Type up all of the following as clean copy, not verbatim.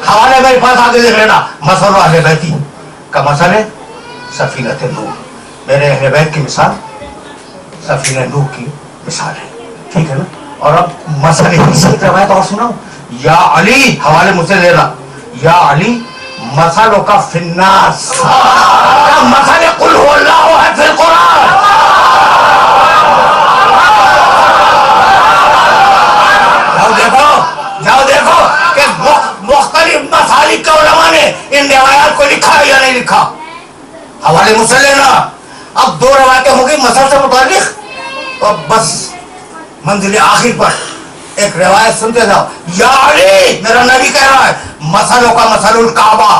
हवाले मेरे पास आगे देख लेना। मसल अहले बैती का मसले सफीनत नूह, मेरे अहले बैत की मिसाल सफीनत नूह की मिसाल है, ठीक है ना। और अब मसले की रवायत और सुनाओ। या अली, हवाले मुझसे लेना, या अली मसलों का फिन्नास मसले कुल हुवल्लाहु है फिल कुरान। जाओ देखो कि मुख्तलिफ मसालिक के उलमा ने इन रिवायात को लिखा है या नहीं लिखा। हवाले मुझसे लेना। अब दो रवायतें होगी मसल से मुताल्लिक, और बस मंजिल आखिर पर एक रिवायत सुनते जाओ। या अली, मेरा नबी कह रहा है, मसलों का मसलुल काबा।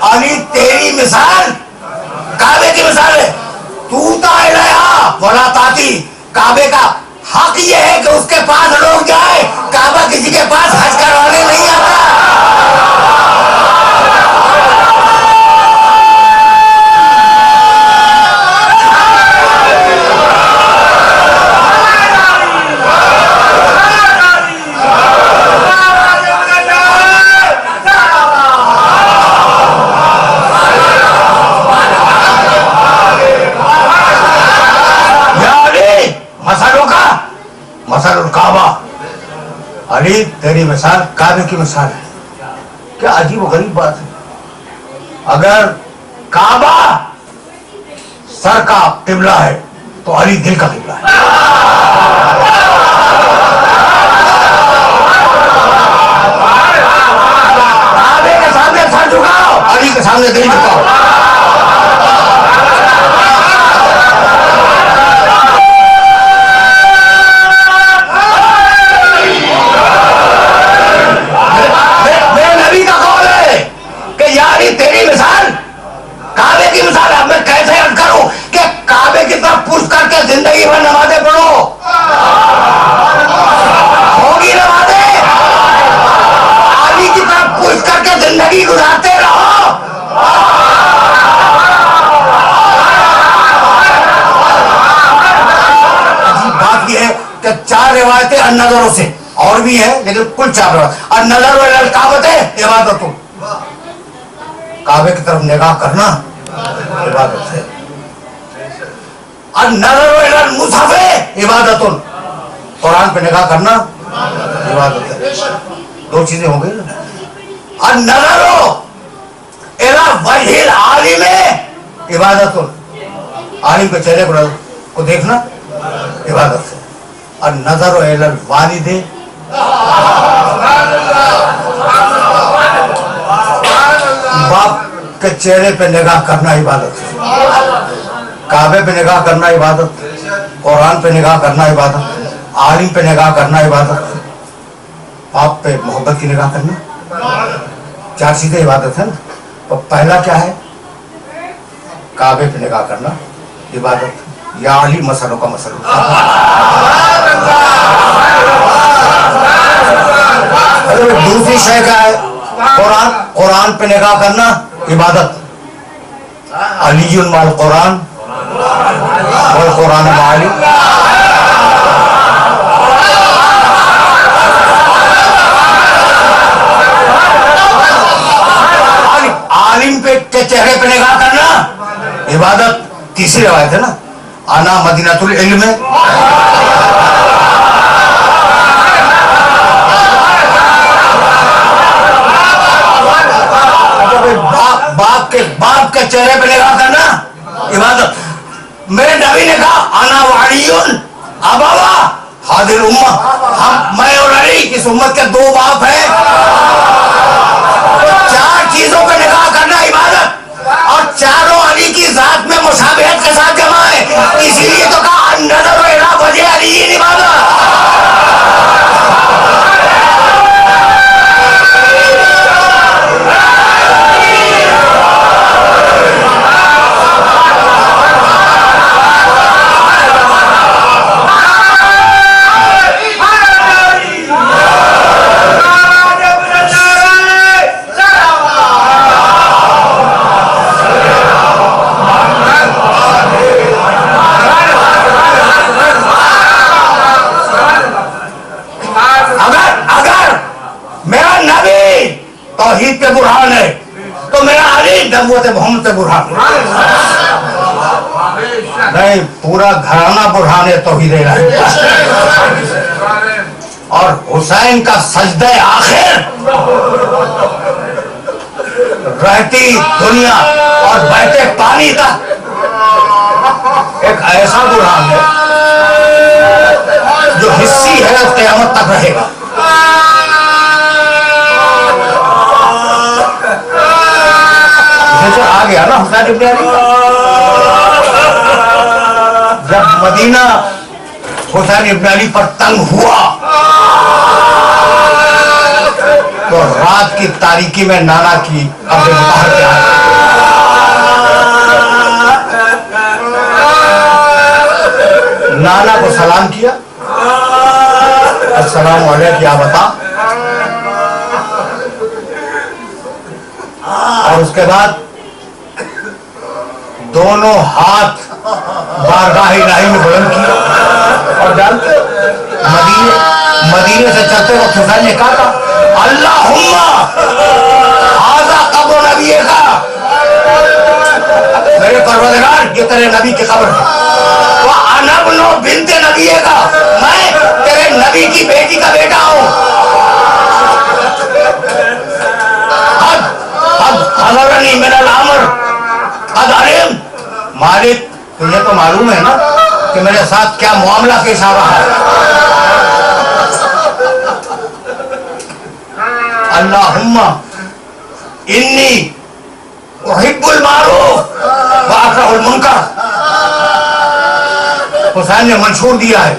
अली तेरी मिसाल काबे की मिसाल है। तू ताइला बोला ताती, काबे का हक ये है कि उसके पास लोग जाए, काबा किसी के पास हज करवाने नहीं आता। मसलुल काबा, अली तेरी मिसाल काबे की मिसाल है। क्या अजीब और गरीब बात है। अगर काबा सर का किबला है तो अली दिल का किबला है। काबे के सामने सर झुकाओ, अली के सामने दिल झुकाओ। तेरी मिसाल काबे की मिसाल है। मैं कैसे अर्ज करूं कि काबे की तरफ पुश करके जिंदगी में नमाजें पढ़ो, होगी नमाजें। अली की तरफ पुश करके जिंदगी गुजारते रहो। अजीब बात यह है कि चार रिवायतें अन्नज़रों से और भी है, लेकिन कुल चार रिवायत। अन्नज़रु इलल काबते इबादतुन, काबे की तरफ निगाह करना इबादत है। और नज़र इलल मुसहफ़ इबादतुन, कुरान पे निगाह करना इबादत है। दो चीजें हो गई ना। और नज़र इला वजहिल आलिम इबादतुन, आलिम के चेहरे को देखना इबादत है। और नज़र इलल वालिदे, बाप के चेहरे पे निगाह करना इबादत है। काबे पे निगाह करना इबादत, कुरान पे निगाह करना इबादत, आलिम पे निगाह करना इबादत, बाप पे मोहब्बत की निगाह करना, चार चीजें इबादत है ना। तो पहला क्या है? काबे पे निगाह करना इबादत। या अली मसलों का मसला। दूसरी शय क्या है? कुरान पे निगाह करना इबादत। अलीयुन माल कुरान वल कुरान माली। आलिम पे के चेहरे पे निगाह करना इबादत। तीसरी रवायत है ना, आना मदीनातुल इल्म। बाप के चेहरे पे निगाह करना इबादत। मेरे नबी ने कहा आना वालियुन अबावा हादिल उम्मा, मैं और अली इस उम्मत के दो बाप हैं। तो चार चीजों पे निगाह करना इबादत, और चारों अली की जात में मुशाबिहत के साथ जमा है। इसीलिए तो कहा नज़र इला वजह अली इबादत। अगर तौहीद के बुरहान है, तो मेरा अली नबूवत मोहम्मद के बुरहान नहीं, पूरा घराना बुरहान है तौहीद इलाही। और हुसैन का सजदे आखिर रहती दुनिया और बहते पानी तक एक ऐसा बुरहान है जो हिस्सी है और क़यामत तक रहेगा। जो आ गया ना हुसैन इब्न अली, जब मदीना हुसैन इब्न अली पर तंग हुआ तो रात की तारीकी में नाना की कब्र बाहर के आए। नाना को सलाम किया, अस्सलाम वालेकुम, क्या बता। और उसके बाद दोनों हाथ बारगाह इलाही में बुलंद किया। और जानते मदीने से चलते वक्त हुसैन ने कहा, अल्लाहुम्मा हाज़ा कब्र नबी का, मेरे परवरदिगार ये तेरे नबी की कब्र है। वह अना इब्नु बिन्ते नबी का, मैं तेरे नबी की बेटी का बेटा हूँ। मालिक तुझे तो मालूम है ना कि मेरे साथ क्या मामला पेश आ रहा है। अल्लाहुम्मा इन्नी उहिब्बुल मारूफ व अकरहुल मुनकर। हुसैन ने मंशूर दिया है,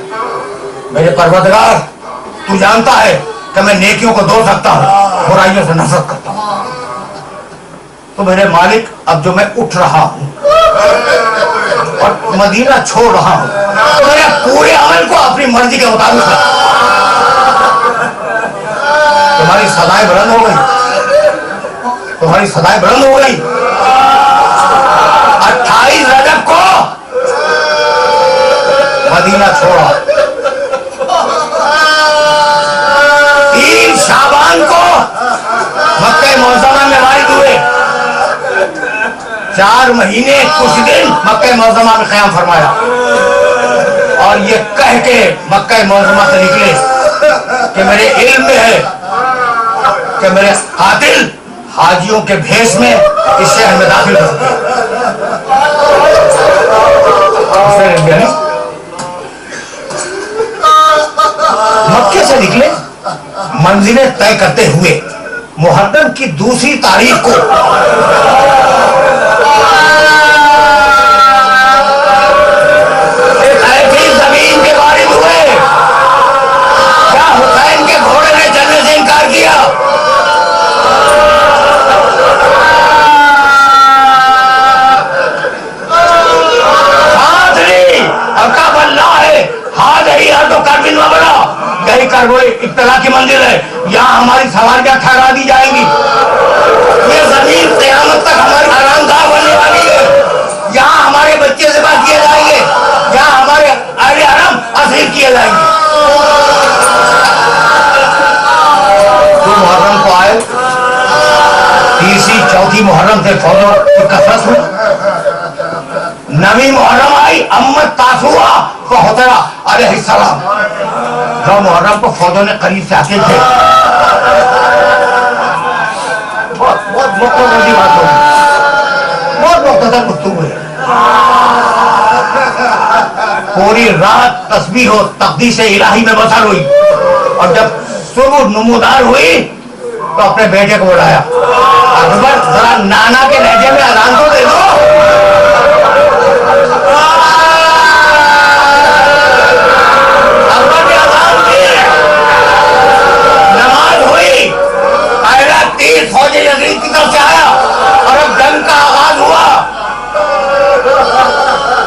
मेरे परवरदिगार तू जानता है कि मैं नेकियों को दो सकता हूँ, बुराइयों से नफरत करता हूँ। तो मेरे मालिक अब जो मैं उठ रहा हूँ और मदीना छोड़ रहा हूँ, तो मेरे पूरे अमल को अपनी मर्जी के मुताबिक तुम्हारी सदाएं बुलंद हो गई, तुम्हारी सदाएं बुलंद हो गई। 28 रजब को मदीना छोड़ा, 3 शाबान को मक्का मुअज़्ज़मा में वारिद हुए, 4 महीने कुछ दिन मक्का मुअज़्ज़मा में क़याम फरमाया। और ये कह के मक्का मुअज़्ज़मा से निकले कि मेरे इल्म में है कि मेरे कातिल हाजियों के भेष में इस शहर में दाखिल हो सके। मक्के से निकले, मंजिलें तय करते हुए मुहर्रम की दूसरी तारीख को एक ऐसी जमीन के वारिद हुए क्या हुसैन के घोड़े ने चलने से इनकार किया। इब्तला की मंजिल है, यहाँ हमारी सवारियां ठहरा दी जाएंगी। ये जमीन क़यामत तक हमारी आरामगाह बनने वाली है, यहाँ हमारे बच्चे ज़िबा किए जाएंगे, यहाँ हमारे अहले हरम असीर किए जाएंगे। तो मुहर्रम को आए, तीसरी चौथी मुहर्रम से फौजों की कसरत हुई। नवी मुहर्रम आई, अम्मत तासुआ को होतरा अलैहिस्सलाम, जो मुहर्रम को फौजों ने करीब से आके थे। बहुत मुख्तसर बात होगी, बहुत मुख्तसर गुफ्तगू है। पूरी रात तस्बीह हो तक़दीस इलाही में बसर हुई, और जब सुबह नमूदार हुई तो अपने बेटे को बुलाया, अकबर जरा नाना के लहजे में अज़ान तो दे दो। फौजी यजीद की तरफ से आया और अब जंग का आगाज हुआ।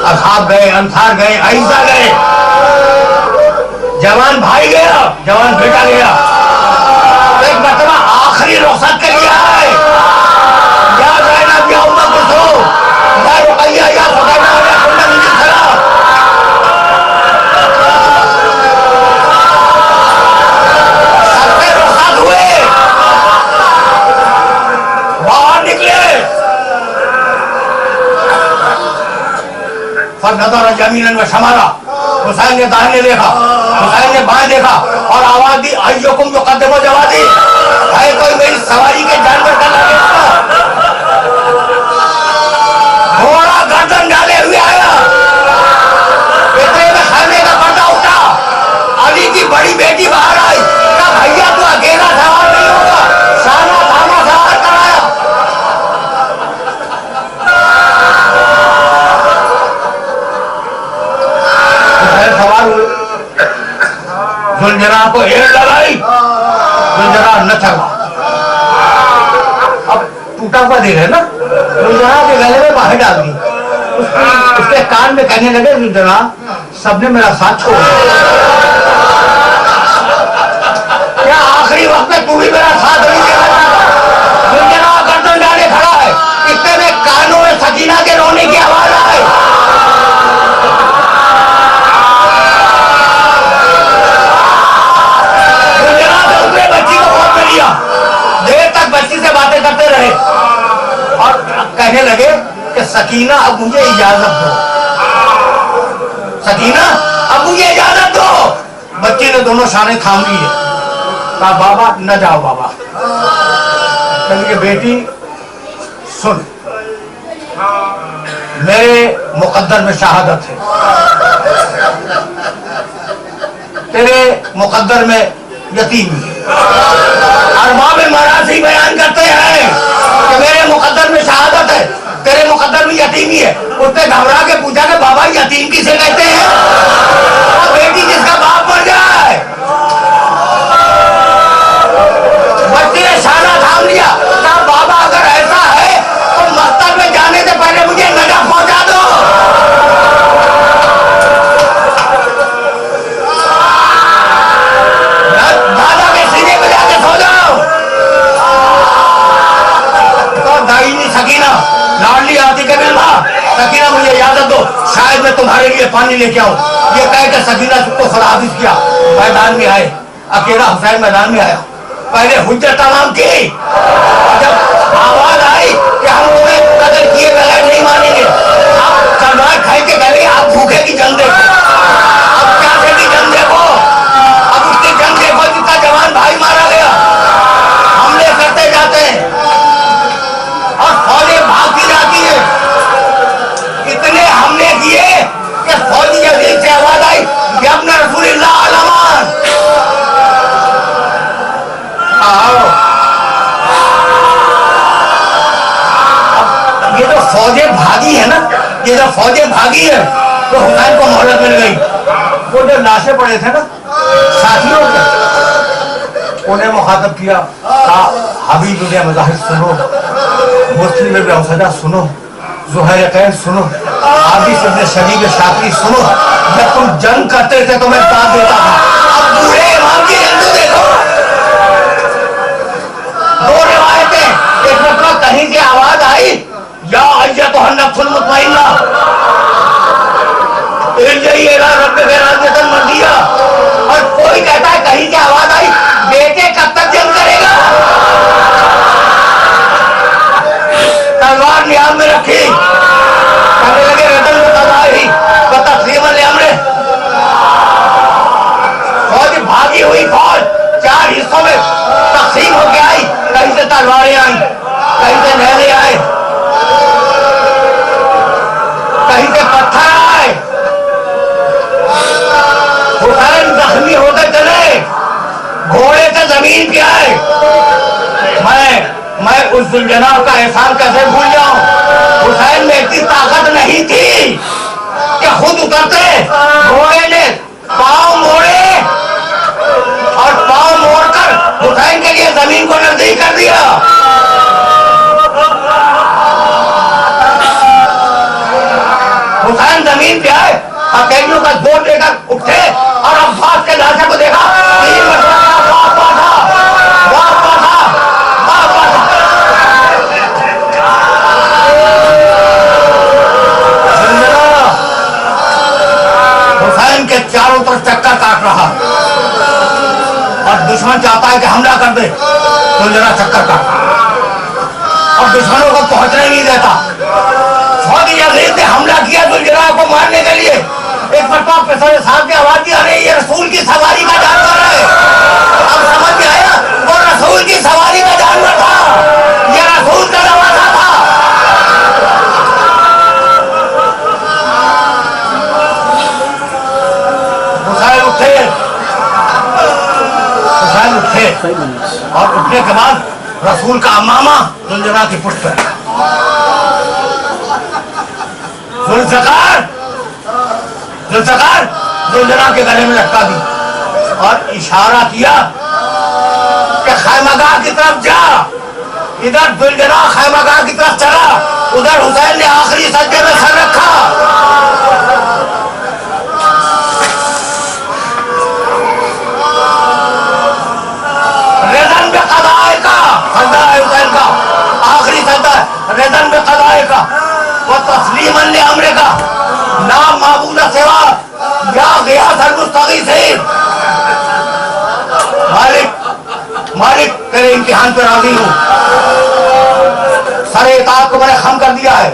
असहाब गए, अंसार गए, आइशा गए, जवान भाई गया, जवान बेटा गया। एक मरतबा आखिरी रुखसत के लिए आए, या ज़ैनब या उम्म कुलसूम या रुक़ैया या फ़ातिमा या कुल्ला मिन सलाम। सबके रुखसत हुए संभाला। हुसैन ने दाहिने देखा, हुसैन ने बाएं देखा और आवाज दी, अय्युकुम युक़द्दिमु जवादी, है कोई मेरी सवारी के जानवर का लगे? घोड़ा गर्दन डाले हुए आया, इतने में खाने का पर्दा उठा, अली की बड़ी बेटी बाहर आई, कहा भैया तू अकेला सवार नहीं होगा, शाना थामा सवार कराया। सवार हुए, जुलझना को एड़ लगाई, जुलझना न चला। अब टूटा हुआ देख है ना, जुलझना के गले में बाहर डाल दी, उसके कान में कहने लगे, जुलझना सबने मेरा साथ छोड़ क्या आखिरी वक्त में तू भी मेरा साथ नहीं देना चाहता? जुलझना गर्दन डाले खड़ा है, इतने में कानों में सकीना के रोने की आवाज आई। देर तक बच्ची से बातें करते रहे और कहने लगे कि सकीना अब मुझे इजाजत दो, सकीना अब मुझे इजाजत दो। बच्ची ने दोनों शाने थाम लिए, कहा बाबा न जाओ बाबा। कहिए बेटी सुन, मेरे मुकद्दर में शहादत है, तेरे मुकद्दर में यतीमी है। अरबाब मरासी बयान करते हैं कि मेरे मुकद्दर में शहादत है, तेरे मुकद्दर में यतीमी है। उसने घबरा के पूछा कि बाबा यतीम किसे कहते हैं? बेटी जिसका बाप मर जाए। बच्चे ने शाना थाम लिया, कहा बाबा अगर ऐसा है तो मस्तक में जाने से पहले मुझे नजफ पहुंचा दो। दादा के सीने पे जाके सो जाओ। तो दाहिनी सकीना लाडली आती के मिलवा, सकीना मुझे इजाजत दो, शायद मैं तुम्हारे लिए पानी लेके आऊं। ये कह के सकीना को खुदाहाफिज किया, मैदान में आए। अकेला हुसैन मैदान में आया, पहले हुज्जत तमाम की, जब आवाज आई कि हम उन्हें कदर किए बगैर नहीं मानेंगे, आप तलवार खाई के गले, आप भूखे की जंग देखो, अब प्यासे की जंग देखो, अब उसकी जंग देखो जिसका जवान भाई मारा गया। हमले करते जाते हैं और फौजें भागती जाती है। इतने हमले किए कि फौजी यजीद से आवाज आई, यब्न रसूलिल्लाह अलमान, आओ। अब ये जो फौजें भागी है ना, ये जो फौजें भागी है तो हुसैन को मोहलत मिल गई। वो जो लाशें पड़े थे ना साथियों के, उन्हें मुखातब किया, कहा हबीब इब्न मुजाहिद सुनो, मुस्लिम इब्न औसदा सुनो, ज़ुहैर कैन सुनो, हाबिस इब्न शरीफ शाकिरी सुनो। जब तुम जंग करते थे तो मैं साथ देता था, अब पूरे इमाम की जंग देखो। दो रिवायतें, एक मतलब कहीं से आवाज आई, या अय्यतुहन नफ्सुल मुतमइन्ना इरजिई इला रब्बिकी राज़ियतन मर्दिया, और कोई कहता है कहीं से आवाज आई, बेटे कब तक जंग करेगा? तलवार नियाम में रखी, कहने लगे रदल तबाही व तस्लीमन लिअम्रिह। फौज भागी हुई फौज चार हिस्सों में तकसीम होके आई, कहीं से तलवारें आई, कहीं से नहरें आए, कहीं से पत्थर आए। हुसैन जख्मी होते चले, घोड़े से जमीन पे आए। मैं उस जुलझना का एहसान कैसे भूल जाऊं? हुसैन में इतनी ताकत नहीं थी कि खुद उतरते, घोड़े ने पांव मोड़े और पांव मोड़कर हुसैन के लिए जमीन को नजदीक कर दिया। हुसैन जमीन पे आए, हथेलियों का जोर देकर उठे और अब्बास के लाशे को देखा, हुसैन के चारों तरफ चक्कर काट रहा और दुश्मन चाहता है कि हमला कर दे, तो जरा चक्कर काट और दुश्मनों को पहुंचने नहीं देता। फौजी यजीद ने हमला किया दुलजरा को मारने के लिए, एक मरतबा पेशवे साहब की आवाज दी, अरे ये रसूल की सवारी का जानवर है। अब समझ में आया, वो रसूल की सवारी का जानवर था, ये रसूल का नवासा था। हुसैन उठे, हुसैन उठे और उठने के बाद रसूल का अमामा जुलझुला की पुष्ट पर, जुल्फ़िकार जुलझुला के गले में लटका दी और इशारा किया कि खैमगाह की तरफ जा। इधर जुलझुला खैमगाह की तरफ चला, उधर हुसैन ने आखिरी सज्जे में सर रखा। रेदन में कदाए का सज्जा है हुसैन का, आखिरी सज्जा रेदन में कदाए का, वो तस्लीमन ने अमरे का नाम माबूद सेवा या गया सर मुस्तगीसीन। मालिक मालिक तेरे इम्तिहान पर राजी हूँ, सारे इताअत को मैंने खम कर दिया है।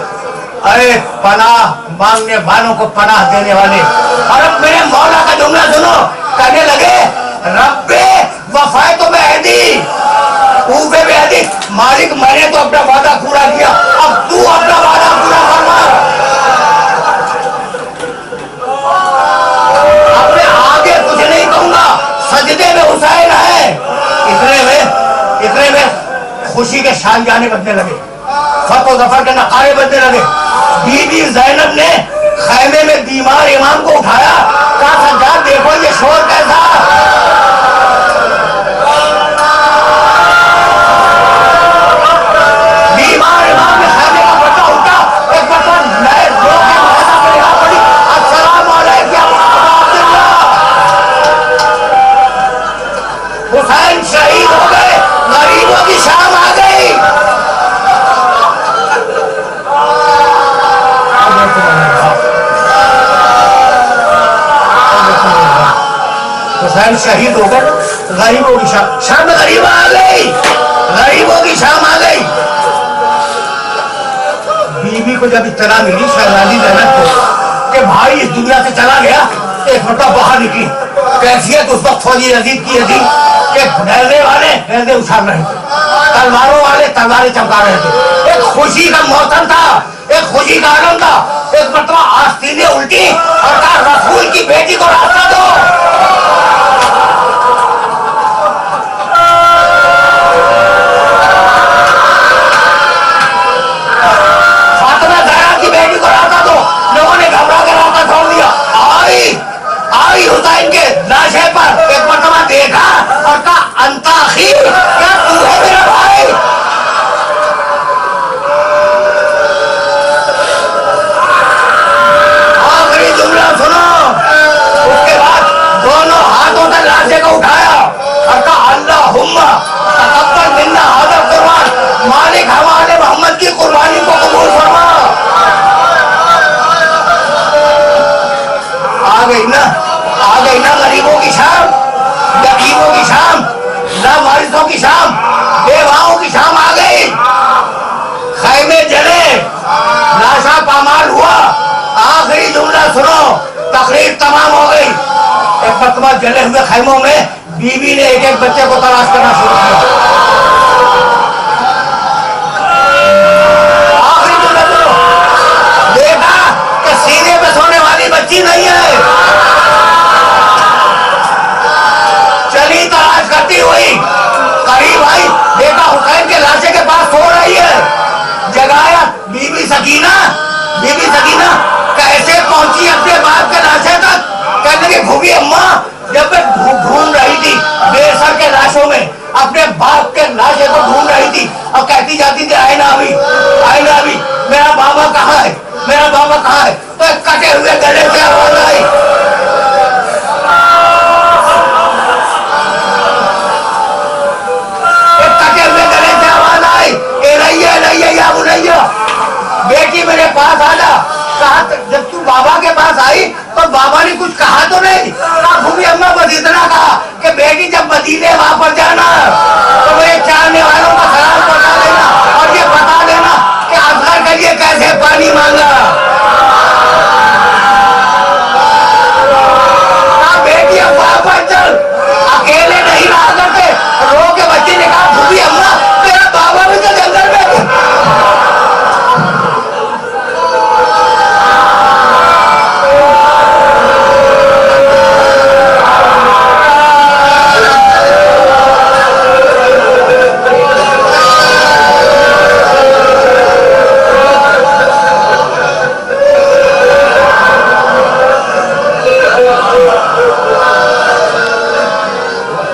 अरे पनाह मांगने वालों को पनाह देने वाले, और अब मेरे मौला का जुमला सुनो, कहने लगे रब्बे वफाए तो बेहदी ऊबे बेहदी, मालिक मैंने तो अपना वादा पूरा किया, अब तू अपना वादा पूरा फरमा। अपने आगे कुछ नहीं कहूंगा, सजदे में हुसैन है। इतने में खुशी के शानजाने बजने लगे, फतो जफर के नकारे बजने लगे। बीबी जैनब ने खैमे में बीमार इमाम को उठाया, कहा सज्जाद देखो ये शोर कैसा। बीमार इमाम ने खैमे का पर्दा उठा, एक पर्दा नए दो के महसा पर यहाँ पड़ी, अस्सलाम अलैकुम हुसैन शहीद हो गए, गरीबों की शाम आ गई। हुसैन शहीद हो गए, गरीबों की शाम गरीब आ गई, गरीबों की शाम आ गई। बीबी को जब इत्तला मिली शहजादी ज़ैनब को कि भाई इस दुनिया से चला गया, एक मतलब बाहर निकली। कैफियत उस वक्त फौजी अजीब की थी कि नेज़े वाले नेज़े उछाल रहे थे, तलवारों वाले तलवारें चमका रहे थे। एक खुशी का मौसम था, एक खुशी का आनंद था। एक मरतबा आस्तीनें उल्टी और कहा रसूल की बेटी को रास्ता दो। फातिमा ज़हरा की बेटी को रास्ता दो। लोगों ने घबरा कर रास्ता छोड़ दिया। आई हुसैन के लाशे पर एक मरतबा देखा और कहा अंता अखी, क्या तू है मेरा भाई। आखिरी जुमला सुनो। उसके बाद दोनों हाथों से लाशे को उठाया और कहा अल्लाहुम्मा तक़ब्बल मिन्ना हाज़ा कुर्बान, मालिक हमारे मोहम्मद की कुर्बानी को कबूल फरमा। आ गई ना गरीबों की शाम, यतीमों की शाम, लावारिसों की शाम, बेवाओं की शाम आ गई। खैमे जले, लाशा पामाल हुआ। आखिरी जुमला सुनो, तकरीर तमाम हो गई। एक मरतबा जले हुए खैमों में बीवी ने एक एक बच्चे को तलाश करना शुरू किया। आखिरी जुमला सुनो, देखा कि सीने पे सोने वाली बच्ची नहीं है। चली तलाश करती हुई करीब आई, देखा हुसैन के लाशे के पास सो रही है। जगाया बीबी सकीना कैसे पहुंची अपने बाप के लाशे तक। कहने की भूखी अम्मा जब मैं ढूंढ रही थी बेसर के लाशों में, अपने बाप के लाशे को ढूंढ रही थी और कहती जाती थी आए ना अभी, मेरा बाबा कहाँ है, मेरा बाबा कहाँ है। तो कटे हुए गले से आवाज आई,